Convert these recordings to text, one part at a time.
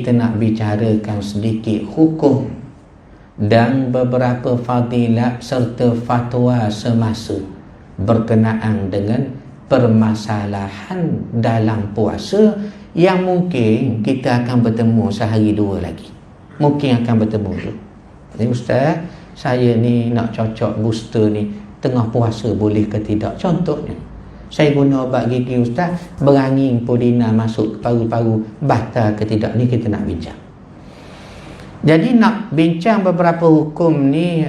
kita nak bicarakan sedikit hukum dan beberapa fadilat serta fatwa semasa berkenaan dengan permasalahan dalam puasa yang mungkin kita akan bertemu sehari dua lagi. Mungkin akan bertemu tu. Jadi Ustaz, saya ni nak cocok booster ni tengah puasa boleh ke tidak? Contohnya, saya guna ubat gigi Ustaz, berangin purina masuk ke paru-paru, batal ke tidak? Ni kita nak bincang. Jadi nak bincang beberapa hukum ni,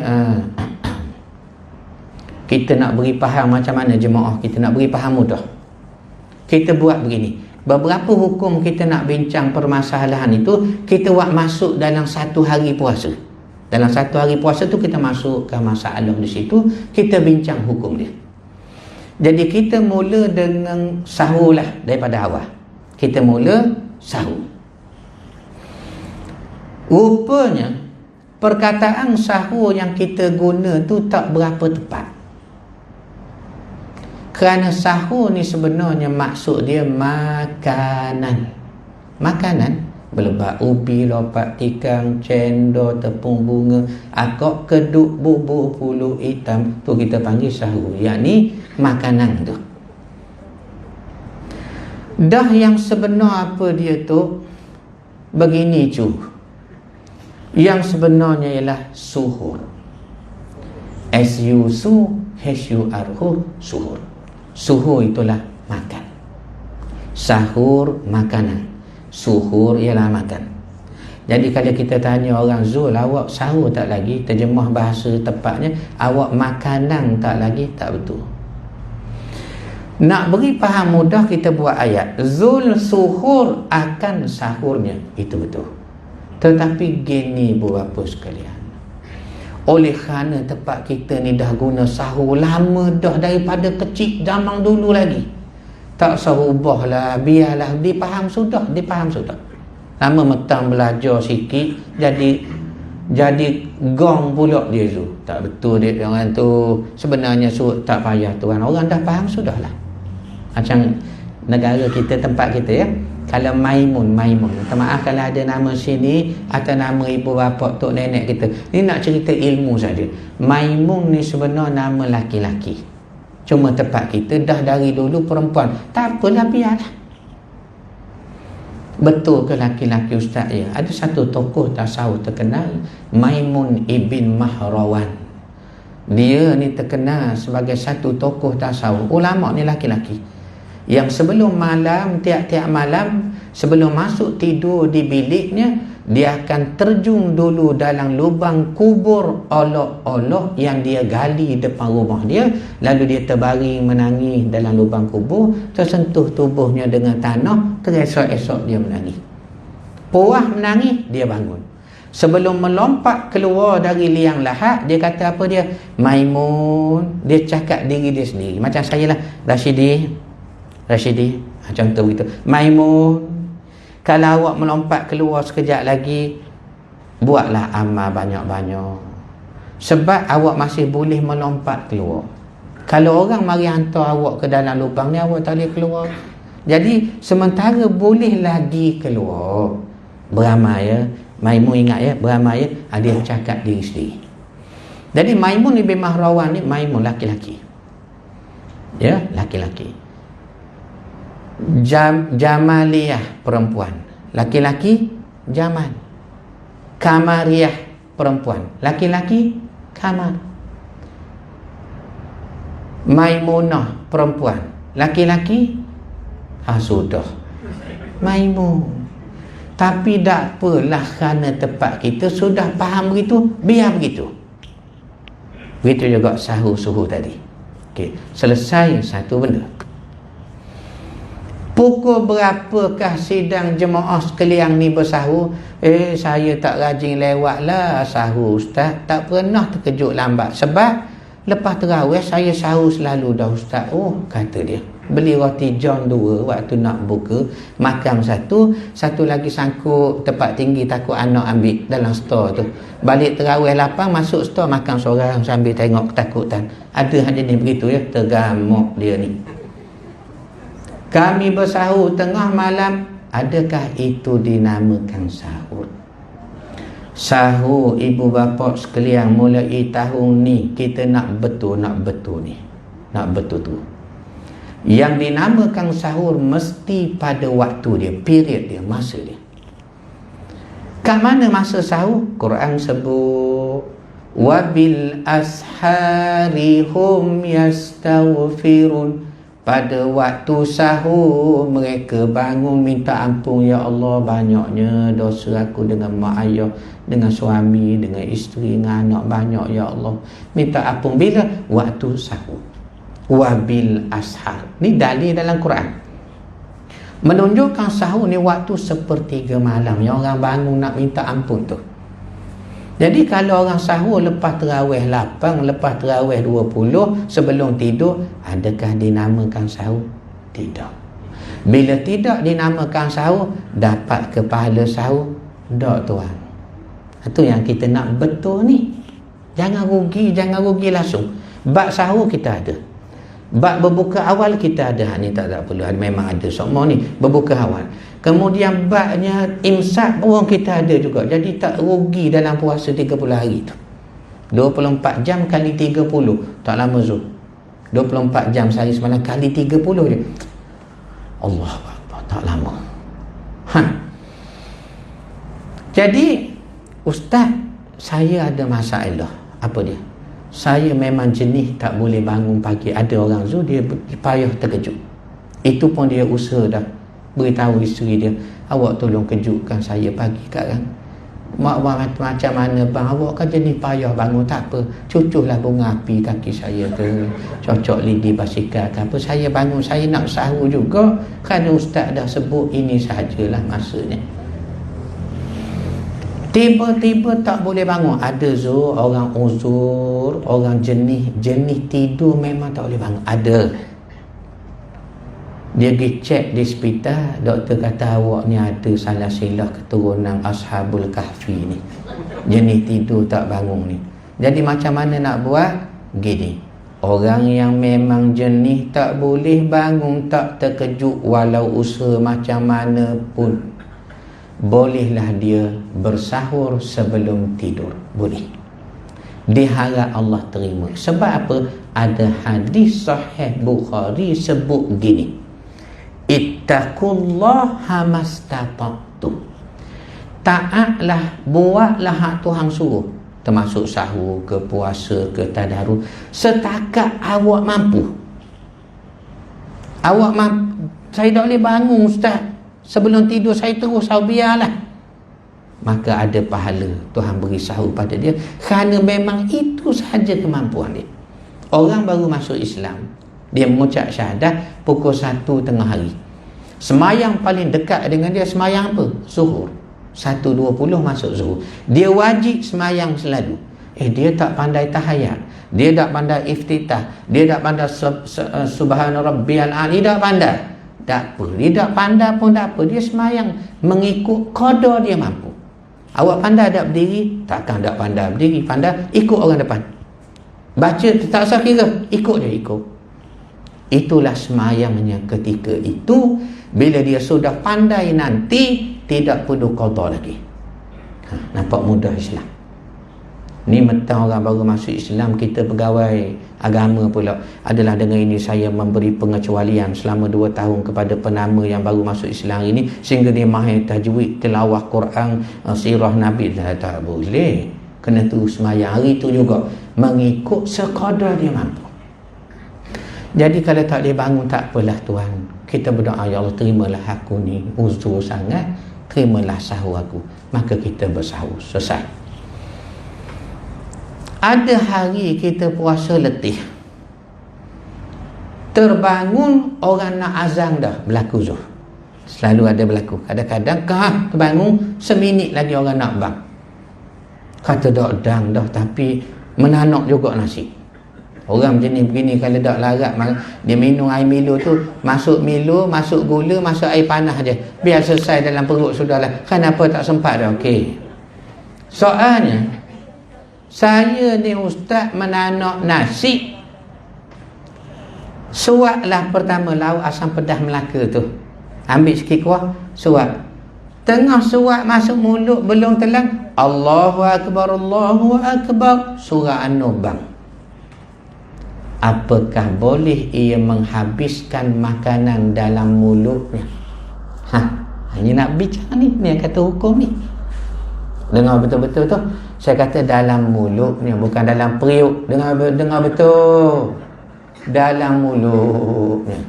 kita nak beri faham macam mana jemaah, kita nak beri faham mudah. Kita buat begini, beberapa hukum kita nak bincang permasalahan itu, kita buat masuk dalam satu hari puasa. Dalam satu hari puasa tu kita masukkan masalah di situ, kita bincang hukum dia. Jadi kita mula dengan sahur lah daripada awal. Kita mula sahur. Rupanya perkataan sahur yang kita guna tu tak berapa tepat. Kerana sahur ni sebenarnya maksud dia makanan. Makanan Belebat ubi, lopak tikang, cendol, tepung bunga, akok, keduk, bubur, puluh hitam, tu kita panggil sahur, yakni makanan tu. Dah yang sebenar apa dia tu? Begini cu, yang sebenarnya ialah suhur. S-U-S-H-U-R-U, suhur. Suhur itulah makan. Sahur makanan, suhur ialah makan. Jadi kalau kita tanya orang, Zul, awak sahur tak lagi? Terjemah bahasa tepatnya, awak makanan tak lagi? Tak betul. Nak beri faham mudah, kita buat ayat, Zul suhur akan sahurnya. Itu betul. Tetapi gini beberapa sekalian, oleh kerana tempat kita ni dah guna sahur lama dah, daripada kecil zaman dulu lagi, tak usah ubah lah, biarlah, dipaham sudah. Lama metang belajar sikit, jadi gong pula dia tu. Tak betul dia orang tu. Sebenarnya tak payah tuan, orang dah faham sudah lah. Macam negara kita, tempat kita ya, kalau Maimun, minta maaf kalau ada nama sini atau nama ibu bapa tok nenek kita, ni nak cerita ilmu saja. Maimun ni sebenarnya nama laki-laki, cuma tempat kita dah dari dulu perempuan. Tak apalah, biarlah. Betul ke laki-laki Ustaz? Ya, ada satu tokoh tasawuf terkenal, Maimun ibn Mahrawan. Dia ni terkenal sebagai satu tokoh tasawuf, ulama ni laki-laki, yang sebelum malam, tiap-tiap malam sebelum masuk tidur di biliknya, dia akan terjun dulu dalam lubang kubur olok-olok yang dia gali depan rumah dia, lalu dia terbaring menangis dalam lubang kubur, tersentuh tubuhnya dengan tanah, teresok-esok dia menangis. Puas menangis, dia bangun. Sebelum melompat keluar dari liang lahat, dia kata apa dia? Maimun. Dia cakap diri dia sendiri, macam saya lah, Rashidi, contoh begitu. Maimun, kalau awak melompat keluar sekejap lagi, buatlah amal banyak-banyak, sebab awak masih boleh melompat keluar. Kalau orang mari hantar awak ke dalam lubang ni, awak tak boleh keluar. Jadi sementara boleh lagi keluar, beramal ya. Maimun ingat ya, beramal ya. Dia cakap diri sendiri. Jadi Maimun ibn Mahrawan ni, Maimun laki-laki ya, laki-laki. Jamaliyah perempuan, laki-laki Jamal. Kamariyah perempuan, laki-laki Kamar. Maimunah perempuan, laki-laki sudah Maimun. Tapi tak apalah, kerana tempat kita sudah faham begitu, biar begitu. Begitu juga sahur-suhur tadi. Okey, selesai satu benda. Pukul berapakah sidang jemaah sekalian ni bersahur? Saya tak rajin lewat lah sahur Ustaz. Tak pernah terkejut lambat. Sebab lepas terawih saya sahur selalu dah Ustaz. Oh, kata dia, beli roti John 2 waktu nak buka, makan satu lagi sangkut tempat tinggi, takut anak ambil dalam store tu. Balik terawih 8, masuk store makan seorang sambil tengok ketakutan. Ada jenis begitu ya, tergamuk dia ni. Kami bersahur tengah malam, adakah itu dinamakan sahur? Sahur ibu bapa sekalian, mulai tahun ni kita nak betul ni. Nak betul tu. Yang dinamakan sahur mesti pada waktu dia, period dia, masa dia. Kat mana masa sahur? Quran sebut wabil ashari hum yastaghfirun. Pada waktu sahur mereka bangun minta ampun, ya Allah, banyaknya dosa aku dengan mak ayah, dengan suami, dengan isteri, dengan anak, banyak ya Allah, minta ampun. Bila? Waktu sahur. Wabil ashar. Ni dalil dalam Quran menunjukkan sahur ni waktu sepertiga malam yang orang bangun nak minta ampun tu. Jadi kalau orang sahur lepas terawih 8, lepas terawih 20, sebelum tidur, adakah dinamakan sahur? Tidak. Bila tidak dinamakan sahur, dapat ke pahala sahur? Tak, tuan. Itu yang kita nak betul ni. Jangan rugi langsung. Bab sahur kita ada. Bab berbuka awal kita ada. Ni tak perlu, memang ada semua ni berbuka awal. Kemudian babnya imsak pun kita ada juga. Jadi tak rugi dalam puasa 30 hari tu. 24 jam kali 30, tak lama Zul. 24 jam sehari semalam kali 30 je. Allah Akbar, tak lama. Jadi ustaz, saya ada masalah. Apa dia? Saya memang jenis tak boleh bangun pagi. Ada orang Zul, dia payah terkejut. Itu pun dia usaha dah beritahu isteri dia, awak tolong kejutkan saya pagi kan. Mak macam mana bang, awak kan jenis payah bangun, tak apa, cucuhlah bunga api kaki saya ke, cocok lidi basikal ke apa, saya bangun, saya nak sahur juga. Kerana ustaz dah sebut ini sahajalah masanya. Tiba-tiba tak boleh bangun. Ada Zul, orang uzur, orang jenis tidur memang tak boleh bangun. Ada. Dia pergi cek di hospital, doktor kata awak ni ada salah silah keturunan Ashabul Kahfi ni. Jenis tidur tak bangun ni. Jadi macam mana nak buat? Gini. Orang yang memang jenis tak boleh bangun, tak terkejut walau usaha macam mana pun, bolehlah dia bersahur sebelum tidur. Boleh. Diharap Allah terima. Sebab apa? Ada hadis sahih Bukhari sebut gini, ittaqullaha mastata'tum. Taatlah, buatlah hak Tuhan suruh, termasuk sahur ke, puasa ke, tadarus, setakat awak mampu. Awak mampu. Saya tak boleh bangun ustaz, sebelum tidur saya terus sahur, biarlah. Maka ada pahala Tuhan beri sahur pada dia, kerana memang itu sahaja kemampuan dia. Orang baru masuk Islam, dia mengucap syahadat pukul 1 tengah hari. Semayang paling dekat dengan dia semayang apa? Zuhur. 1.20 masuk zuhur. Dia wajib semayang selalu. Dia tak pandai tahayat, dia tak pandai iftitah, dia tak pandai subhana rabbiyal a'la, dia tak pandai. Tak apa, dia tak pandai pun tak apa, dia semayang mengikut qada dia mampu. Awak pandai tak berdiri? Takkan tak pandai berdiri. Pandai, ikut orang depan. Baca tak usah kira, ikut je, ikut. Itulah semayangnya ketika itu. Bila dia sudah pandai nanti, tidak perlu qada lagi. Nampak mudah Islam. Ni mentang orang baru masuk Islam, kita pegawai agama pula adalah dengan ini saya memberi pengecualian selama 2 tahun kepada penama yang baru masuk Islam ini, sehingga dia mahir tajwid, tilawah Quran, sirah Nabi. Tak boleh. Kena terus semayang hari itu juga mengikut sekadar dia mampu. Jadi kalau tak boleh bangun, tak apalah tuan, kita berdoa, ya Allah terimalah aku ni uzur sangat, terimalah sahur aku. Maka kita bersahur, selesai. Ada hari kita puasa letih, terbangun orang nak azan dah, berlaku zuhur. Selalu ada berlaku. Kadang-kadang terbangun seminit lagi orang nak bang. Kata dak dang dah, tapi menanok juga nasi. Orang jenis begini kalau dak larat, dia minum air Milo tu, masuk Milo, masuk gula, masuk air panas je, biar selesai dalam perut sudahlah. Kenapa tak sempat dah? Okey. Soalnya saya ni ustaz menanok nasi, suatlah pertama lauk asam pedas Melaka tu. Ambil sikit kuah, suap. Tengah suap masuk mulut belum telan, Allahu Akbar, Allahu Akbar, surah An-Nubang. Apakah boleh ia menghabiskan makanan dalam mulutnya? Ini nak bicara ni yang kata hukum ni. Dengar betul-betul tu. Saya kata dalam mulutnya, bukan dalam periuk. Dengar betul. Dalam mulutnya.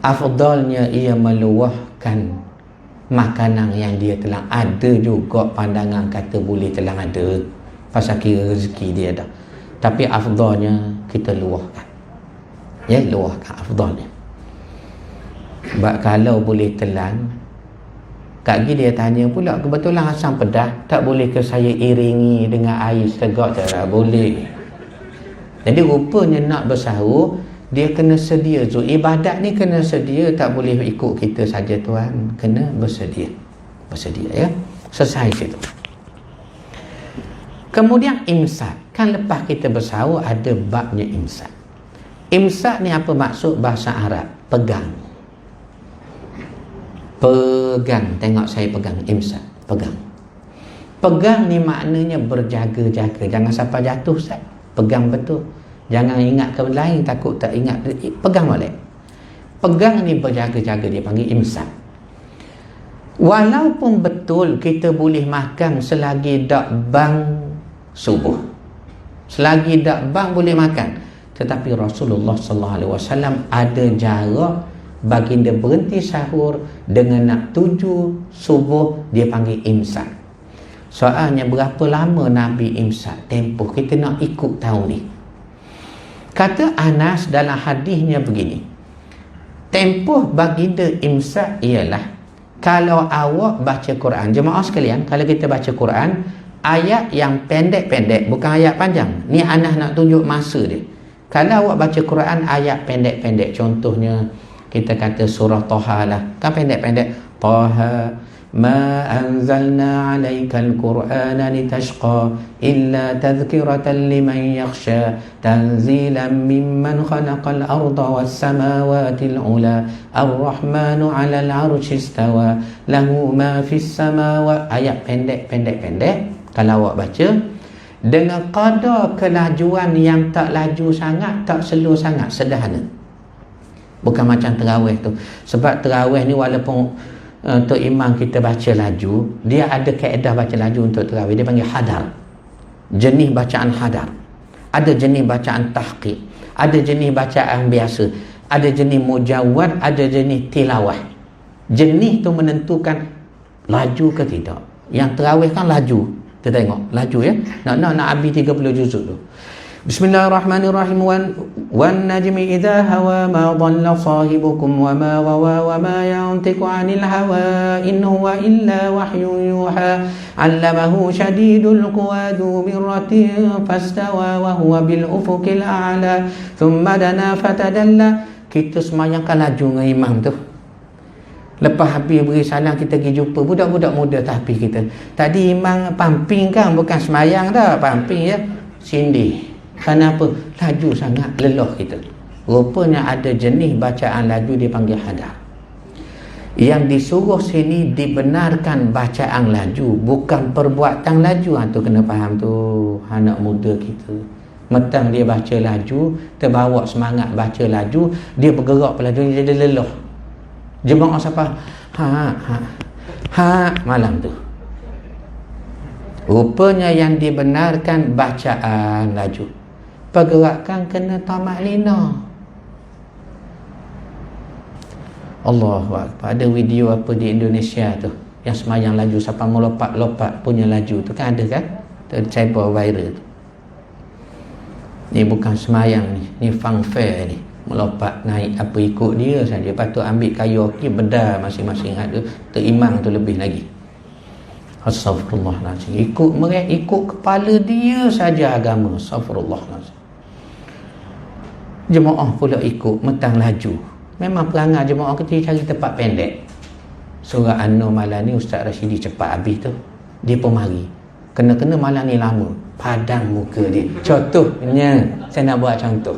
Afdalnya ia meluahkan makanan yang dia telah ada juga. Pandangan kata boleh telah ada, pasal kira rezeki dia dah. Tapi afdalnya kita luahkan. Ya, luahkan afdalnya. Sebab kalau boleh telan, Kak Gi dia tanya pula, kebetulan asam pedas, tak boleh ke saya iringi dengan air setegak? Tak boleh. Jadi rupanya nak bersahur, dia kena sedia. So, ibadat ni kena sedia, tak boleh ikut kita saja tuan. Kena bersedia. Bersedia, ya. Selesai situ. Kemudian imsak. Kan lepas kita bersahur ada babnya imsak. Imsak ni apa maksud bahasa Arab? Pegang. Pegang. Tengok saya pegang. Imsak. Pegang. Pegang ni maknanya berjaga-jaga. Jangan sampai jatuh, Ustaz. Pegang betul. Jangan ingat ke lain, takut tak ingat. Pegang balik. Pegang ni berjaga-jaga, dia panggil imsak. Walaupun betul kita boleh makan selagi dak bang subuh, selagi dak bang boleh makan, tetapi Rasulullah sallallahu alaihi wasallam ada jarak baginda berhenti sahur dengan nak tuju subuh, dia panggil imsak. Soalnya berapa lama Nabi imsak? Tempoh kita nak ikut tahu ni. Kata Anas dalam hadisnya begini, tempoh baginda imsak ialah kalau awak baca Quran. Jemaah sekalian, kalau kita baca Quran, ayat yang pendek-pendek, bukan ayat panjang. Ni Anas nak tunjuk masa dia. Kalau awak baca Quran ayat pendek-pendek, contohnya kita kata surah Taha lah, kan pendek-pendek. Taha ma anzalna alaikal qur'ana litashqa illa tadhkiratan liman yakhsha tanzilan mimman khalaqal arda was samawati al-ula ar-rahmanu 'alal 'arsy istawa lahu ma fis samawati. Ayat pendek. Kalau awak baca dengan qadar kelajuan yang tak laju sangat, tak slow sangat, sederhana. Bukan macam tarawih tu. Sebab tarawih ni walaupun untuk imam kita baca laju, dia ada kaedah baca laju untuk tarawih. Dia panggil hadar. Jenis bacaan hadar. Ada jenis bacaan tahqiq. Ada jenis bacaan biasa. Ada jenis mujawwad, ada jenis tilawah. Jenis tu menentukan laju ke tidak. Yang tarawih kan laju. Kita tengok laju, ya. Nak habis 30 juzuk tu. Bismillahirrahmanirrahim. Wan najmi idza hawa ma dhalla sahibukum wa ma ghawa wa ma yantiqu 'anil hawa in huwa illa wahyun yuha 'allamahu shadidul quwa dhu mirratin fastawa wa huwa bil ufuqil a'la thumma dana fatadalla. Kita semayangkan laju dengan imam tu. Lepas habis beri salam, kita pergi jumpa budak-budak muda tahfiz kita. Tadi imam pumping kan, bukan semayang dah, pumping, ya. Sindih. Kenapa? Laju sangat, lelah kita. Rupanya ada jenis bacaan laju dipanggil hadar. Yang disuruh sini dibenarkan bacaan laju, bukan perbuatan laju. Tu kena faham tu, anak muda kita. Metang dia baca laju, terbawa semangat baca laju, dia bergerak pelaju, dia jadi lelah. Jemaah siapa? Malam tu. Rupanya yang dibenarkan bacaan laju. Pergerakan kena tamak lina. Allahu Akbar. Ada video apa di Indonesia tu yang semayang laju sampai melompat-lompat punya laju tu, kan ada kan? Tercebar viral tu. Ni bukan semayang ni funfair ni. Melompat naik apa ikut dia saja. Patut ambil kayu okey bedar masing-masing ada. Terimang tu lebih lagi. Astagfirullahaladzim. Ikut kepala dia saja agama. Astagfirullahaladzim. Jemaah pula ikut metang laju. Memang perangai jemaah kita cari tempat pendek. Surah An-Nur malam ni Ustaz Rashidi cepat habis tu. Dia pun mari. Kena-kena malam ni lama. Padang muka dia. Contohnya, saya nak buat contoh.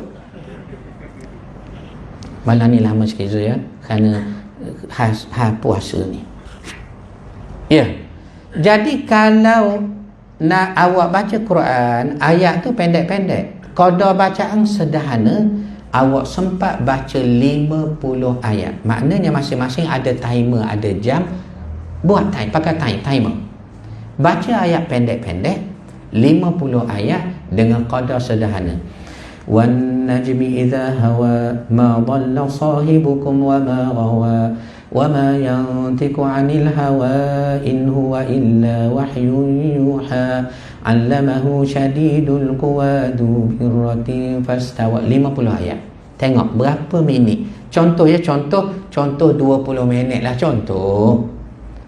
Malam ni lama sikit Zul ya, kerana puasa ni. Ya. Jadi kalau nak awak baca Quran, ayat tu pendek-pendek, qadar bacaan sederhana, awak sempat baca 50 ayat. Maknanya masing-masing ada timer, ada jam. Buat time, pakai timer. Baca ayat pendek-pendek 50 ayat dengan qadar sederhana. Wan najmi idza hawa ma dhalla sahibukum wa ma ghawa wa ma yantiqu 'anil hawa in huwa illa wahyun yuha 'allamahu shadidul quwa dhu birratin fastawa. 50 ayat. Tengok berapa minit. Contoh 20 minit lah contoh.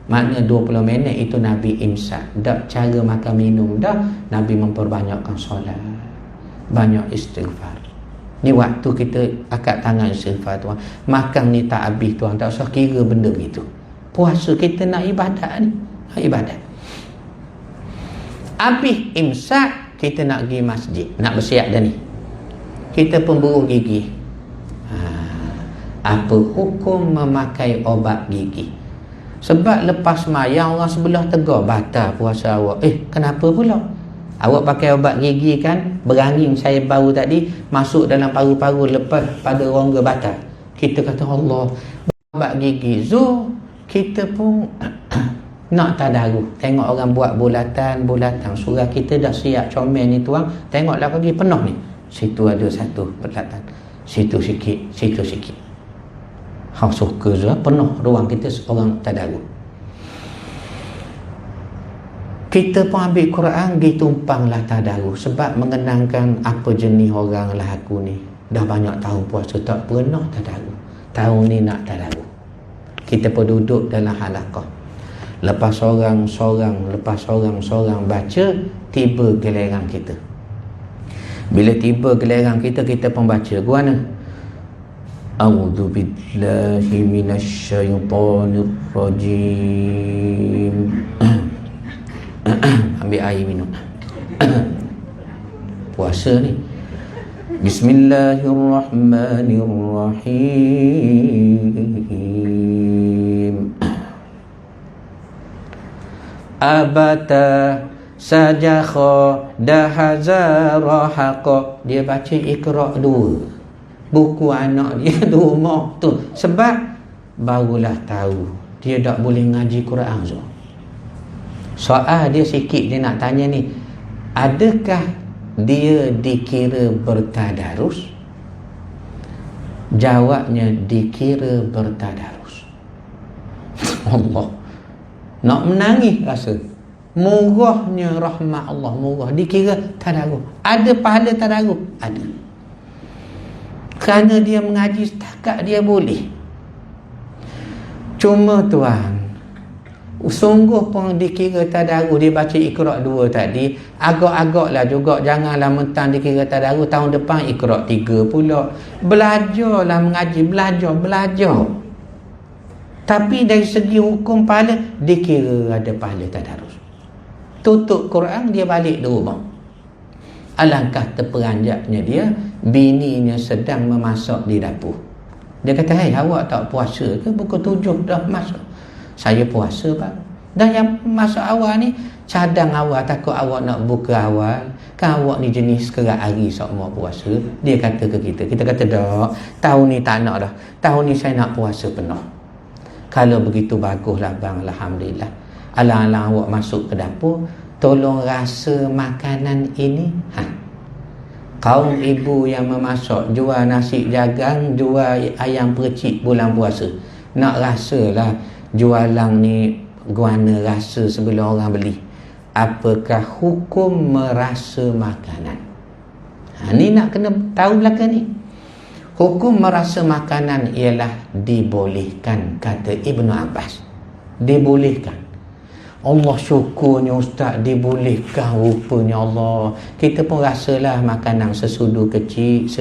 Makna 20 minit itu Nabi imsak. Dak cara makan minum dah, Nabi memperbanyakkan solat, banyak istighfar. Ni waktu kita angkat tangan istighfar tuan. Makan ni tak habis tuan, tak usah kira benda begitu. Puasa kita nak ibadat ni, nak ibadat. Habis imsak, kita nak pergi masjid, nak bersiap dah ni. Kita pemburuh gigi. Apa hukum memakai obat gigi? Sebab lepas mayang orang sebelah tegur, batal puasa awak. Kenapa pula? Awak pakai obat gigi kan, berangin saya baru tadi masuk dalam paru-paru, lepas pada rongga batal. Kita kata Allah, obat gigi. Kita pun nak tadaruh. Tengok orang buat bulatan, surah kita dah siap comel ni tuan. Tengoklah pagi penuh ni. Situ ada satu bulatan, situ sikit. Hang suka penuh ruang kita orang tadaruh. Kita pun ambil Quran, pergi tumpanglah tadaruh. Sebab mengenangkan apa jenis orang lah aku ni. Dah banyak tahun puasa tak pernah tadaruh. Tahun ni nak tadaruh. Kita pun duduk dalam halaqah. Lepas seorang baca, tiba giliran kita. Bila tiba giliran kita, kita pun baca. Gua mana? A'udzu billahi minasyaitonir rajim. Ambil air minum. Puasa ni. Bismillahirrahmanirrahim. Abata sajakha dahazarahaqa. Dia baca Iqra' 2. Buku anak dia di rumah tu. Sebab barulah tahu dia tak boleh ngaji Quran. Soal dia sikit, dia nak tanya ni, adakah dia dikira bertadarus? Jawabnya dikira bertadarus. Allah, nak menangis rasa. Murahnya rahmat Allah, murah. Dikira tadarus. Ada pahala tadarus? Ada. Kerana dia mengaji setakat dia boleh. Cuma tuan, sungguh pun dikira tadarus. Dia baca Iqra' 2 tadi, agak-agaklah juga, janganlah mentang dikira tadarus tahun depan Iqra' 3 pula. Belajarlah mengaji, belajar. Tapi dari segi hukum pahala, dikira ada pahala tadarus. Tutup Quran, dia balik di rumah. Alangkah terperanjatnya dia, bininya sedang memasak di dapur. Dia kata, "Hei, awak tak puasa ke? Pukul 7 dah masak." "Saya puasa, Pak." "Dan yang masak awal ni, cadang awal, takut awak nak buka awal. Kan awak ni jenis kerak hari semua puasa." Dia kata ke kita. Kita kata, "Tak, tahun ni tak nak dah. Tahun ni saya nak puasa penuh." "Kalau begitu baguslah bang, alhamdulillah. Alang-alang awak masuk ke dapur, tolong rasa makanan ini." Kaum ibu yang memasak, jual nasi jagang, jual ayam percik bulan puasa. Nak rasalah jualan ni guana rasa sebelum orang beli. Apakah hukum merasa makanan? Ni nak kena tahu belakang ni. Hukum merasa makanan ialah dibolehkan, kata Ibnu Abbas. Dibolehkan. Allah syukurnya Ustaz, dibolehkan rupanya Allah. Kita pun rasalah makanan sesudu kecil.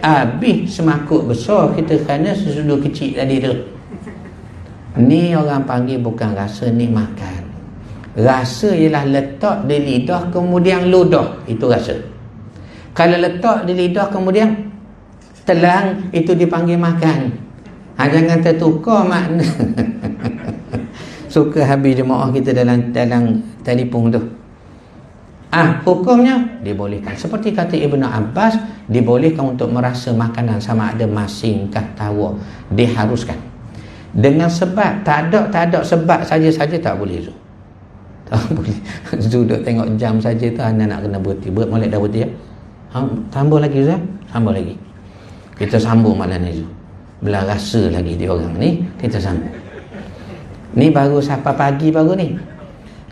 Habis semakuk besar kita kerana sesudu kecil tadi tu. Ni orang panggil bukan rasa, ni makan. Rasa ialah letak di lidah kemudian ludah. Itu rasa. Kalau letak di lidah kemudian telang, itu dipanggil makan. Jangan tertukar makna. Suka habis jemaah kita dalam telefon tu. Hukumnya dibolehkan. Seperti kata Ibnu Abbas, dibolehkan untuk merasa makanan sama ada masin kah tawa, diharuskan. Dengan sebab, tak ada sebab saja-saja tak boleh Zu. Tak boleh. Zu duk tengok jam saja tu, anda nak kena berhenti. Molek dah berhenti ya? Sambung lagi Zu? Sambung lagi. Kita sambung malam ni Zu. Belah rasa lagi dia orang ni, kita sambung. Ni baru sampai pagi baru ni.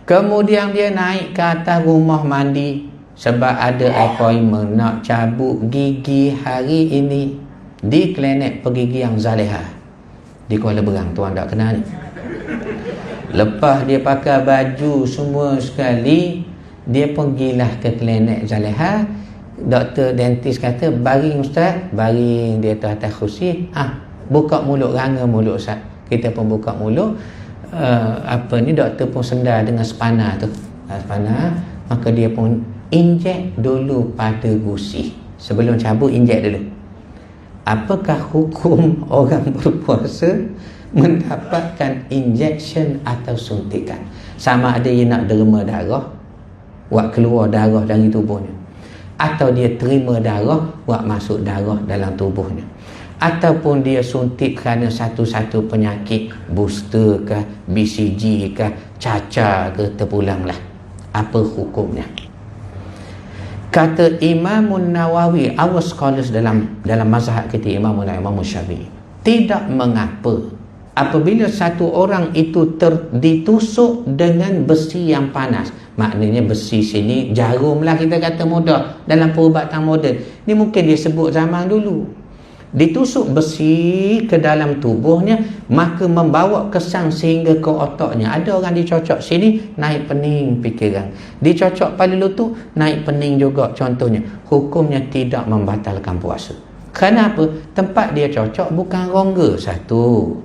Kemudian dia naik ke atas rumah mandi sebab ada appointment nak cabut gigi hari ini di klinik pergigian Zaleha di Kuala Berang. Tuan tak kenal ni. Lepas dia pakai baju semua sekali, dia pergilah ke klinik Zaleha. Doktor dentis kata, baring ustaz, baring dia tu atas kursi. Buka mulut, ranga mulut ustaz. Kita pun buka mulut. Doktor pun sendar dengan spana tu. Spana, maka dia pun injek dulu pada gusi. Sebelum cabut, injek dulu. Apakah hukum orang berpuasa mendapatkan injection atau suntikan? Sama ada dia nak derma darah, buat keluar darah dari tubuhnya, atau dia terima darah, buat masuk darah dalam tubuhnya, ataupun dia suntik kerana satu-satu penyakit, booster ke, BCG ke, cacar ke, terpulanglah. Apa hukumnya? Kata Imam Nawawi, our scholars dalam mazhab kita, Imam Syafi'i, tidak mengapa apabila satu orang itu ditusuk dengan besi yang panas. Maknanya besi sini jarum lah, kita kata mudah dalam perubatan moden. Ni mungkin dia sebut zaman dulu. Ditusuk besi ke dalam tubuhnya, maka membawa kesan sehingga ke otaknya. Ada orang dicocok sini, naik pening fikiran. Dicocok pada lutut, naik pening juga contohnya. Hukumnya tidak membatalkan puasa. Kenapa? Tempat dia cocok bukan rongga, satu.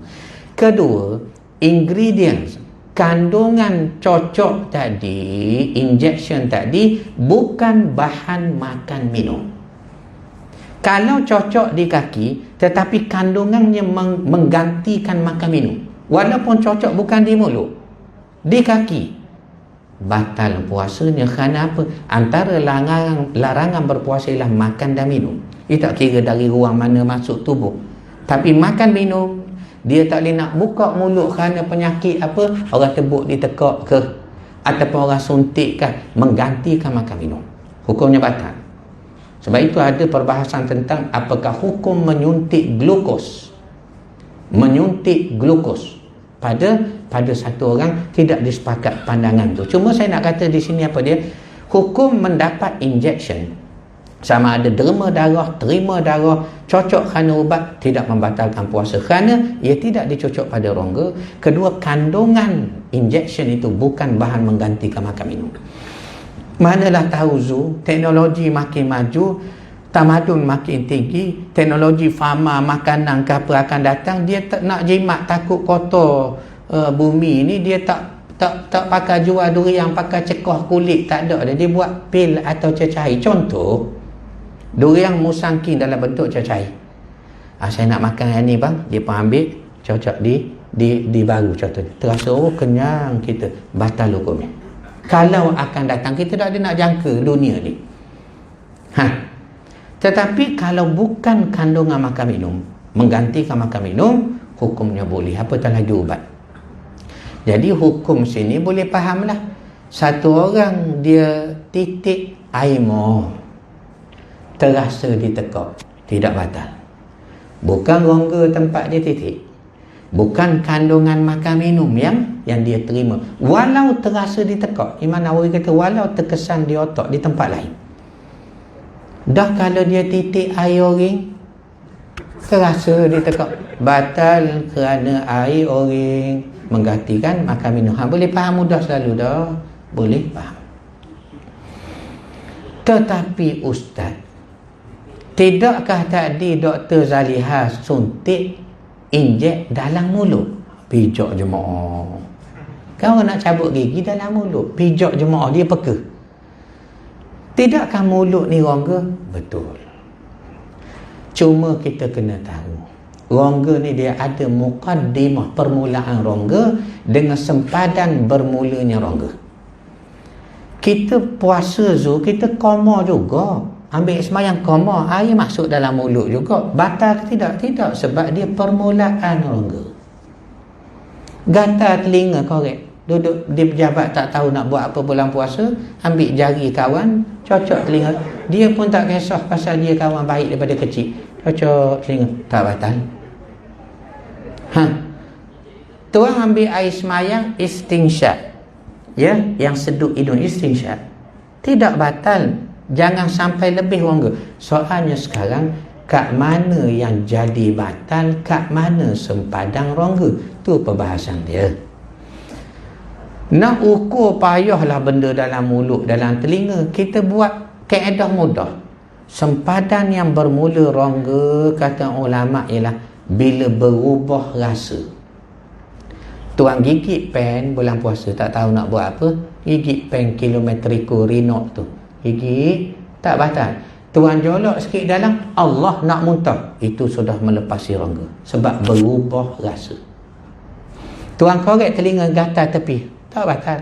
Kedua, ingredients, kandungan cocok tadi, injection tadi, bukan bahan makan minum. Kalau cocok di kaki tetapi kandungannya menggantikan makan minum, walaupun cocok bukan di mulut, di kaki, batal puasanya. Kerana apa? Antara larangan berpuasa ialah makan dan minum. Ia tak kira dari ruang mana masuk tubuh. Tapi makan minum, dia tak boleh nak buka mulut kerana penyakit apa, orang tebuk ditekak ke, ataupun orang suntik kan, menggantikan makan minum. Hukumnya batal. Sebab itu ada perbahasan tentang apakah hukum menyuntik glukos. Menyuntik glukos pada satu orang, tidak disepakat pandangan tu. Cuma saya nak kata di sini apa dia? Hukum mendapat injection, sama ada derma darah, terima darah, cocok kerana ubat, tidak membatalkan puasa kerana ia tidak dicocok pada rongga. Kedua, kandungan injection itu bukan bahan menggantikan makan minum. Manalah tahu Zu, teknologi makin maju, tamadun makin tinggi, teknologi farma, makanan ke apa akan datang, dia tak nak jimat, takut kotor bumi ni, dia tak pakai jual durian, pakai cekoh kulit, tak ada. Dia buat pil atau cecair. Contoh, durian musangking dalam bentuk cecair. Saya nak makan yang ni bang, dia pun ambil, cocok di baru contohnya. Terasa kenyang kita, batal hukumnya. Kalau akan datang, kita tak ada nak jangka dunia ni. Tetapi kalau bukan kandungan makan minum, menggantikan makan minum, hukumnya boleh. Apatah lagi ubat. Jadi hukum sini boleh fahamlah. Satu orang dia titik air moh, terasa ditekak, tidak batal. Bukan rongga tempat dia titik, bukan kandungan makan minum yang dia terima. Walau terasa ditekak, Imam Nawawi kata walau terkesan di otak di tempat lain. Dah kalau dia titik air oring, terasa ditekak, batal kerana air oring menggantikan makan minum. Boleh faham mudah selalu dah. Boleh faham. Tetapi Ustaz, tidakkah tadi Dr. Zaliha suntik injek dalam mulut? Pijak jemaah. Kan orang nak cabut gigi dalam mulut, pijak jemaah, dia peka. Tidakkah mulut ni rongga? Betul. Cuma kita kena tahu, rongga ni dia ada muqaddimah, permulaan rongga dengan sempadan bermulanya rongga. Kita puasa Zul, kita koma juga. Ambil semayang koma, air masuk dalam mulut juga. Batal ke tidak? Tidak, sebab dia permulaan rongga. Gatal telinga korek. Duduk di pejabat tak tahu nak buat apa bulan puasa, ambil jari kawan, cocok telinga. Dia pun tak kisah pasal dia kawan baik daripada kecil. Cocok telinga, tak batal. Tuan ambil air semayang istinsyaq, ya, yang sedut hidung, istinsyaq, tidak batal. Jangan sampai lebih rongga. Soalnya sekarang, kat mana yang jadi batal, kat mana sempadan rongga, tu perbahasan dia. Nak ukur payahlah benda dalam mulut, dalam telinga. Kita buat kaedah mudah. Sempadan yang bermula rongga, kata ulama', ialah bila berubah rasa. Tuan gigit pen bulan puasa, tak tahu nak buat apa, gigit pen kilometriko rinok tu, gigit, tak batal. Tuan jolok sikit dalam, Allah nak muntah, itu sudah melepasi rongga, sebab berubah rasa. Tuan korek telinga gatal tepi, tak batal.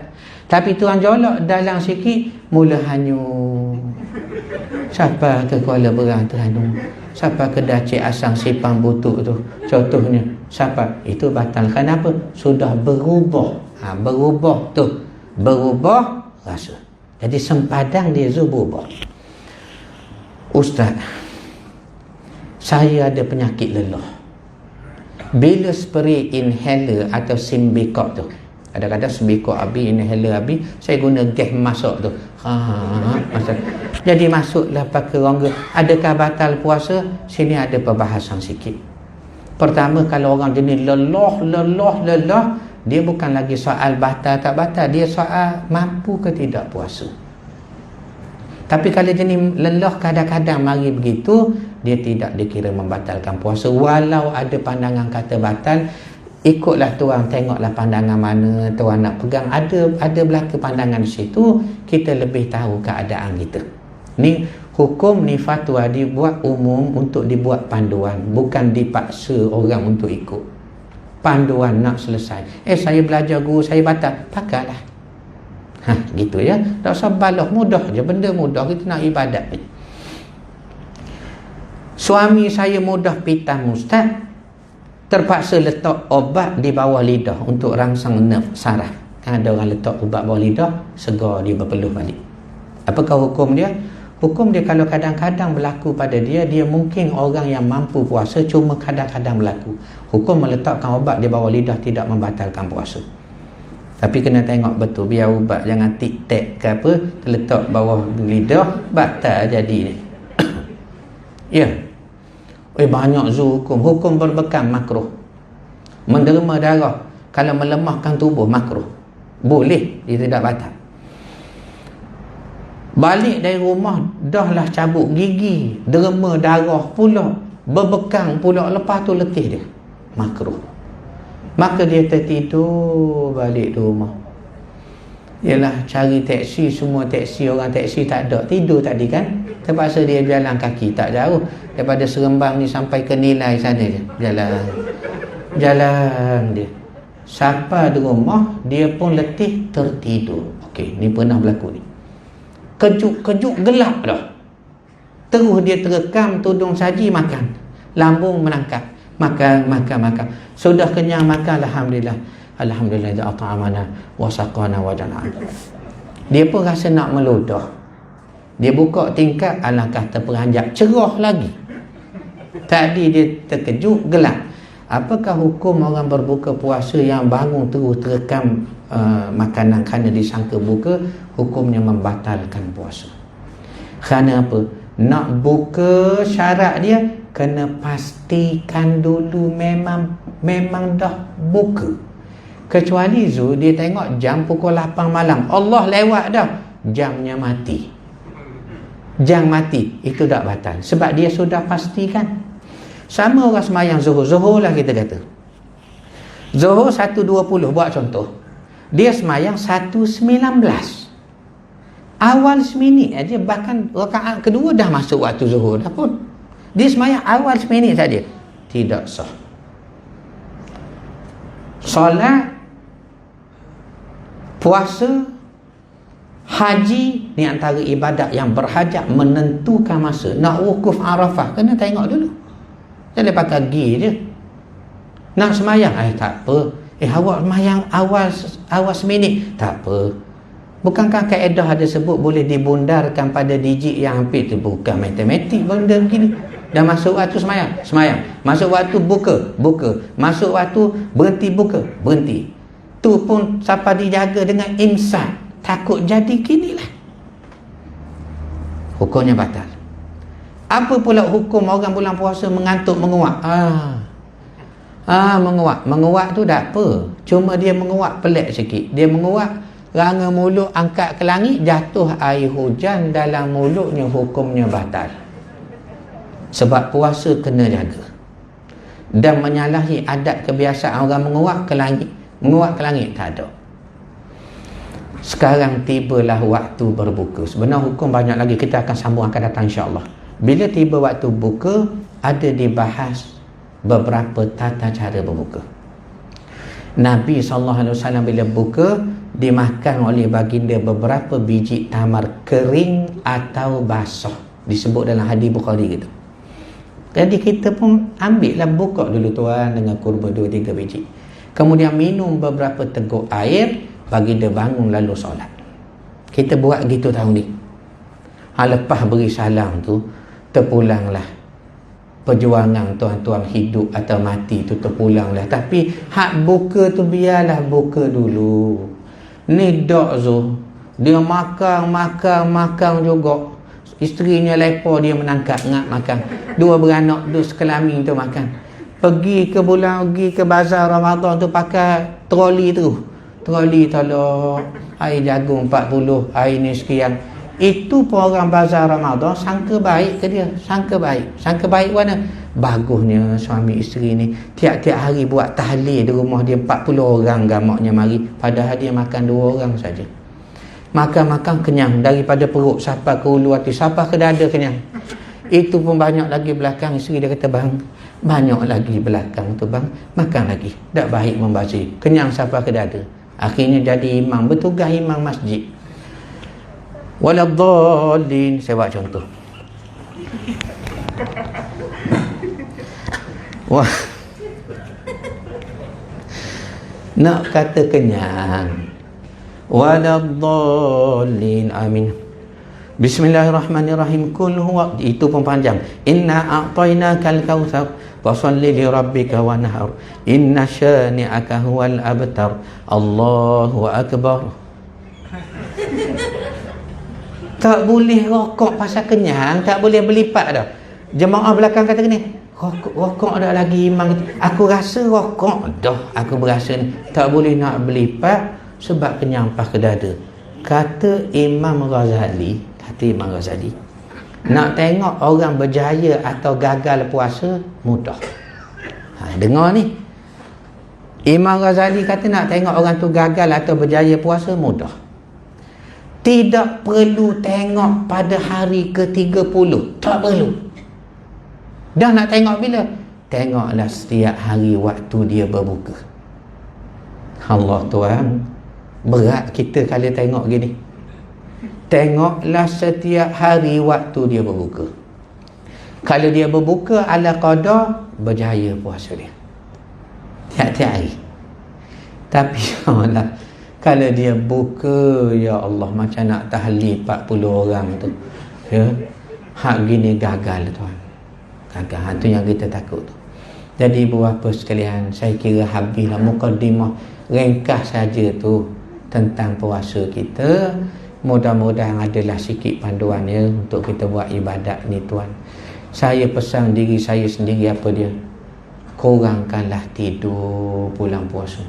Tapi tuan jolok dalam sikit, mula hanyut. Siapa ke Kuala Berang tu hanyut? Siapa ke Dacik Asang Sipang Butuk tu, contohnya? Siapa? Itu batal. Kenapa? Sudah berubah. Berubah tu, berubah rasa. Jadi sempadan dia tu berubah. Ustaz, saya ada penyakit lelah. Bila spray inhaler atau Symbicort tu, kadang-kadang Symbicort habis, inhaler habis, saya guna gas masak tu, masak. Jadi masuklah pakai rongga. Adakah batal puasa? Sini ada perbahasan sikit. Pertama, kalau orang jenis lelah, dia bukan lagi soal batal tak batal, dia soal mampu ke tidak puasa. Tapi kalau jenis lelah kadang-kadang mari begitu, dia tidak dikira membatalkan puasa. Walau ada pandangan kata batal, ikutlah tuan, tengoklah pandangan mana tuan nak pegang. Ada belaka pandangan di situ, kita lebih tahu keadaan kita. Ni hukum, ni fatwa dibuat umum untuk dibuat panduan, bukan dipaksa orang untuk ikut. Panduan nak selesai. Saya belajar guru saya batal, pakailah. Gitu ya. Tak usah balah, mudah je, benda mudah, kita nak ibadat ni. Suami saya mudah pitam ustaz, terpaksa letak obat di bawah lidah untuk rangsang nerv saraf. Kan ada orang letak ubat bawah lidah, segar dia berpeluh balik. Apakah hukum dia? Hukum dia kalau kadang-kadang berlaku pada dia, dia mungkin orang yang mampu puasa, cuma kadang-kadang berlaku. Hukum meletakkan obat di bawah lidah tidak membatalkan puasa. Tapi kena tengok betul, biar ubat jangan tik-tak ke apa, terletak bawah lidah, batal jadi ni. Ya. Banyak hukum. Hukum berbekam makruh. Menderma darah, kalau melemahkan tubuh makruh. Boleh, dia tidak batal. Balik dari rumah, dah lah cabut gigi, derma darah pula, berbekang pula, lepas tu letih dia, makruh. Maka dia tertidur balik di rumah. Yalah, cari teksi, semua teksi, orang teksi tak ada, tidur tadi kan. Terpaksa dia jalan kaki, tak jauh daripada Seremban ni sampai ke Nilai sana je, jalan dia. Sampai di rumah, dia pun letih, tertidur. Okey, ni pernah berlaku ni. Kejut gelap dah. Terus dia terekam tudung saji, makan. Lambung menangkap. Makan. Sudah kenyang makan, alhamdulillah. Alhamdulillah at'amana wa saqana wa jana'ana. Dia pun rasa nak meludah. Dia buka tingkap, alangkah terperanjat, cerah lagi. Tadi dia terkejut, gelap. Apakah hukum orang berbuka puasa yang bangun terus terekam makanan kerana disangka buka? Hukumnya membatalkan puasa. Kerana apa? Nak buka, syarat dia kena pastikan dulu memang dah buka. Kecuali Zul, dia tengok jam pukul 8 malam, Allah lewat dah, jamnya mati. Jam mati, itu tak batal, sebab dia sudah pastikan. Sama orang semayang Zuhur lah kita kata. Zuhur 1.20, buat contoh. Dia semayang 1.19. Awal seminit aja, bahkan rakaat kedua dah masuk waktu zuhur dah pun. Dia sembahyang awal seminit saja. Tidak sah. Solat, puasa, haji ni antara ibadat yang berhajat menentukan masa. Nak wukuf Arafah kena tengok dulu. Jangan pakai pergi je. Nak semayang, tak apa. Awak semayang awal seminit, tak apa. Bukankah kaedah ada sebut boleh dibundarkan pada digit yang hampir tu? Bukan matematik benda begini. Dah masuk waktu semayang. Masuk waktu buka. Masuk waktu berhenti buka, berhenti. Tu pun siapa dijaga dengan imsak. Takut jadi gini lah. Hukumnya batal. Apa pula hukum orang bulan puasa mengantuk, menguap? Menguap tu tak apa. Cuma dia menguap pelik sikit. Dia menguap, ranga mulut angkat ke langit, jatuh air hujan dalam mulutnya, hukumnya batal. Sebab puasa kena jaga. Dan menyalahi adat kebiasaan orang menguap ke langit. Menguap ke langit tak ada. Sekarang tibalah waktu berbuka. Sebenarnya hukum banyak lagi, kita akan sambung akan datang insya-Allah. Bila tiba waktu buka, ada dibahas beberapa tata cara berbuka. Nabi SAW bila buka, dimakan oleh baginda beberapa biji tamar kering atau basah. Disebut dalam hadis Bukhari gitu. Jadi kita pun ambillah, buka dulu tuan dengan kurma 2-3 biji. Kemudian minum beberapa teguk air, baginda bangun lalu solat. Kita buat gitu tahun ni. Lepas beri salam tu, terpulanglah. Perjuangan tuan-tuan hidup atau mati tu terpulanglah. Tapi hak buka tu biarlah buka dulu. Ni dok Zul, dia makan juga. Isterinya lepa, dia menangkap ngak makan. 2 beranak, 2 sekelamin tu makan. Pergi ke bazar Ramadan tu pakai troli tu. Troli tolong air jagung 40, air ni sekian. Itu pun orang bazar Ramadan sangka baik ke dia? Sangka baik mana? Bagusnya suami isteri ni tiap-tiap hari buat tahlil di rumah dia, 40 orang gamaknya mari, padahal dia makan 2 orang saja. Makan kenyang daripada perut sampai ke hulu hati, sampai ke dada kenyang. Itu pun banyak lagi belakang. Isteri dia kata, bang, banyak lagi belakang tu bang, makan lagi. Tak baik membazir, kenyang sampai ke dada. Akhirnya jadi imam, bertugas imam masjid. Waladhdallin, saya buat contoh. Wah, nak kata kenyang. Waladhdallin, amin. Bismillahirrahmanirrahim. Kul huwa, itu pun panjang. Inna a'tainakal kautsar fasalli li rabbika wanhar. Inna syani'aka huwal abtar. Allahu akbar. Tak boleh rokok pasal kenyang, tak boleh berlipat dah. Jemaah belakang kata gini, rokok dah lagi imam. Aku rasa rokok dah, aku berasa ni. Tak boleh nak berlipat sebab kenyang pas ke dada. Kata Imam Ghazali, nak tengok orang berjaya atau gagal puasa mudah. Dengar ni. Imam Ghazali kata nak tengok orang tu gagal atau berjaya puasa mudah. Tidak perlu tengok pada hari ke-30. Tak perlu. Dah nak tengok bila? Tengoklah setiap hari waktu dia berbuka. Allah Tuhan, berat kita kalau tengok gini. Tengoklah setiap hari waktu dia berbuka. Kalau dia berbuka ala qada, berjaya puasa dia. Tiap-tiap hari. Tapi Allah, kalau dia buka, ya Allah, macam nak tahlil 40 orang tu, ya, hak gini gagal tuan. Gagal, tu yang kita takut tu. Jadi beberapa sekalian, saya kira habislah mukadimah ringkas saja tu tentang puasa kita. Mudah-mudahan adalah sikit panduannya untuk kita buat ibadat ni tuan. Saya pesan diri saya sendiri, apa dia? Kurangkanlah tidur bulan puasa.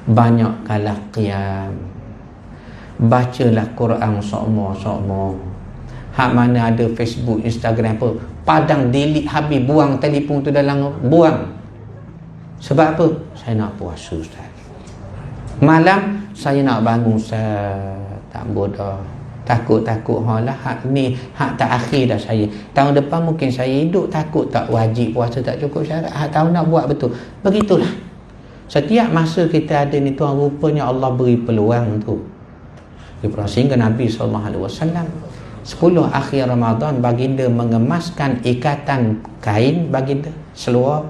Banyakkanlah qiyam. Bacalah Quran sokmo. Hak mana ada Facebook, Instagram apa, padang delete habis, buang telefon tu dalam, buang. Sebab apa? Saya nak puasa Ustaz. Malam saya nak bangun Ustaz, tak bodoh. Takut-takut lah, hak ni hak tak akhir dah saya. Tahun depan mungkin saya hidup, takut tak wajib puasa tak cukup syarat. Tahun nak buat betul. Begitulah. Setiap masa kita ada ni tuan, rupanya Allah beri peluang tu. Sehingga Nabi SAW 10 akhir Ramadan baginda mengemaskan ikatan kain baginda seluar,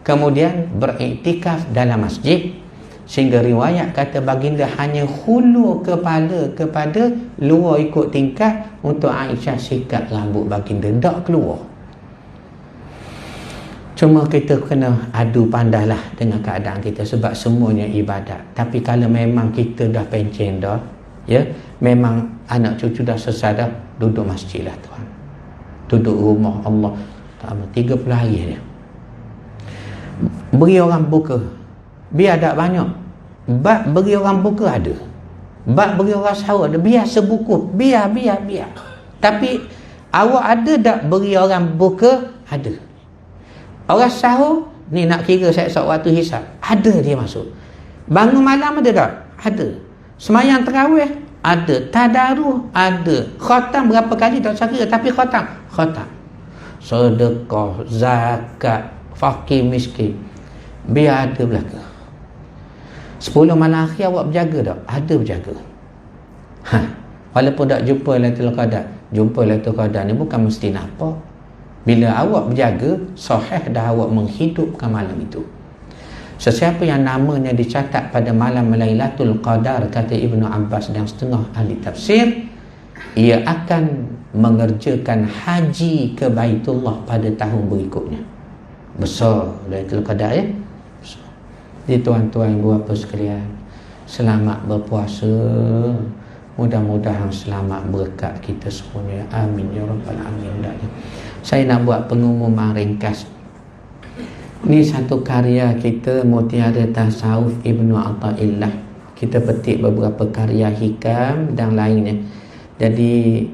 kemudian beriktikaf dalam masjid, sehingga riwayat kata baginda hanya hulur kepala kepada luar ikut tingkat untuk Aisyah sikat rambut baginda, tak keluar. Cuma kita kena adu pandailah dengan keadaan kita, sebab semuanya ibadat. Tapi kalau memang kita dah pencen dah, ya, memang anak cucu dah selesai dah, duduk masjid lah tuan, duduk rumah Allah 30 hari dia. Beri orang buka, biar tak banyak, bab beri orang buka ada, bab beri orang sahur ada, biar sebuku, biar. Tapi awak ada tak beri orang buka? Ada. Orang sahur ni nak kira esok waktu hisab, ada dia masuk. Bangun malam ada tak? Ada. Semayang tarawih ada, tadarus ada, khatam berapa kali tak saya kira, tapi khatam, sedekah, zakat, fakir miskin, biar ada belaka. 10 malam akhir awak berjaga tak? Ada berjaga. Walaupun tak jumpa Lailatul Qadar, jumpa Lailatul Qadar ni bukan mesti nampak. Bila awak berjaga, sahih dah awak menghidupkan malam itu. Sesiapa yang namanya dicatat pada malam Lailatul Qadar, kata Ibnu Abbas dan setengah ahli tafsir, ia akan mengerjakan haji ke Baitullah pada tahun berikutnya. Besar Lailatul Qadar, ya. Jadi tuan-tuan ibu bapa sekalian, selamat berpuasa. Mudah-mudahan selamat berkat kita semuanya. Amin ya rabbal alamin. Saya nak buat pengumuman ringkas. Ni satu karya kita, Mutiara Tasawuf Ibnu Athaillah. Kita petik beberapa karya hikam dan lainnya. Jadi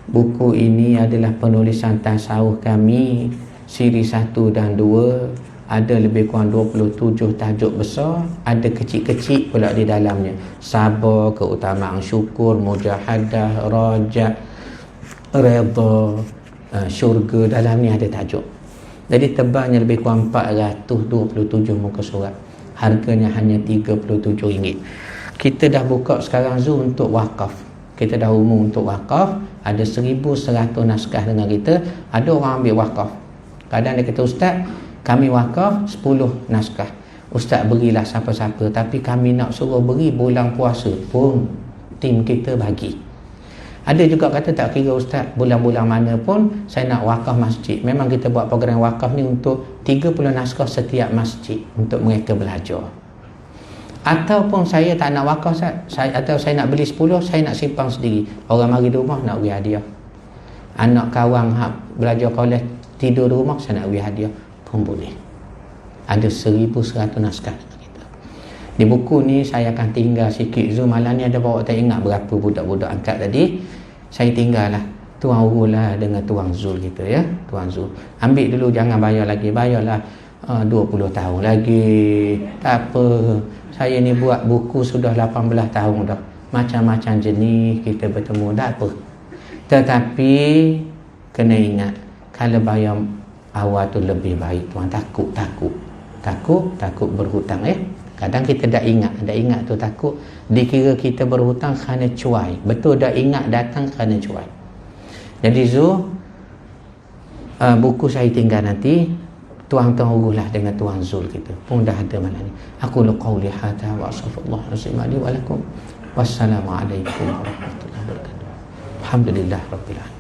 buku ini adalah penulisan tasawuf kami, siri 1 dan 2. Ada lebih kurang 27 tajuk besar, ada kecil-kecil pula di dalamnya. Sabar, keutamaan syukur, mujahadah, rajak, redha, syurga, dalam ni ada tajuk. Jadi tebalnya lebih kurang 427 muka surat. Harganya hanya RM37. Kita dah buka sekarang Zoom untuk wakaf. Kita dah umum untuk wakaf. Ada 1,100 naskah dengan kita. Ada orang ambil wakaf. Kadang dia kata, Ustaz, kami wakaf 10 naskah. Ustaz berilah siapa-siapa, tapi kami nak suruh beri bulan puasa pun tim kita bagi. Ada juga kata tak kira Ustaz bulan-bulan mana pun saya nak wakaf masjid. Memang kita buat program wakaf ni untuk 30 naskah setiap masjid untuk mereka belajar. Ataupun saya tak nak wakaf Ustaz, atau saya nak beli 10, saya nak simpan sendiri. Orang mari di rumah nak beri hadiah. Anak kawan belajar kolej tidur di rumah, saya nak beri hadiah pun boleh. Ada 1,100 naskah kita. Di buku ni saya akan tinggal sikit. Zoom malam ni ada bawa, tak ingat berapa budak-budak angkat tadi. Saya tinggal lah. Tuan uruslah dengan Tuan Zul kita, ya. Tuan Zul ambil dulu, jangan bayar lagi. Bayarlah 20 tahun lagi, tak apa. Saya ni buat buku sudah 18 tahun dah. Macam-macam jenis kita bertemu, tak apa. Tetapi kena ingat, kalau bayar awal tu lebih baik tuan. Takut berhutang, ya. Kadang kita dah ingat tu takut. Dikira kita berhutang kerana cuai. Betul, dah ingat datang kerana cuai. Jadi buku saya tinggal nanti. Tuan-tuan uruslah dengan Tuan Zul kita. Pun dah ada malam ni. Aku qauli hadza wa astaghfirullah li wa lakum. Wassalamualaikum warahmatullahi wabarakatuh. Alhamdulillah rabbil alamin.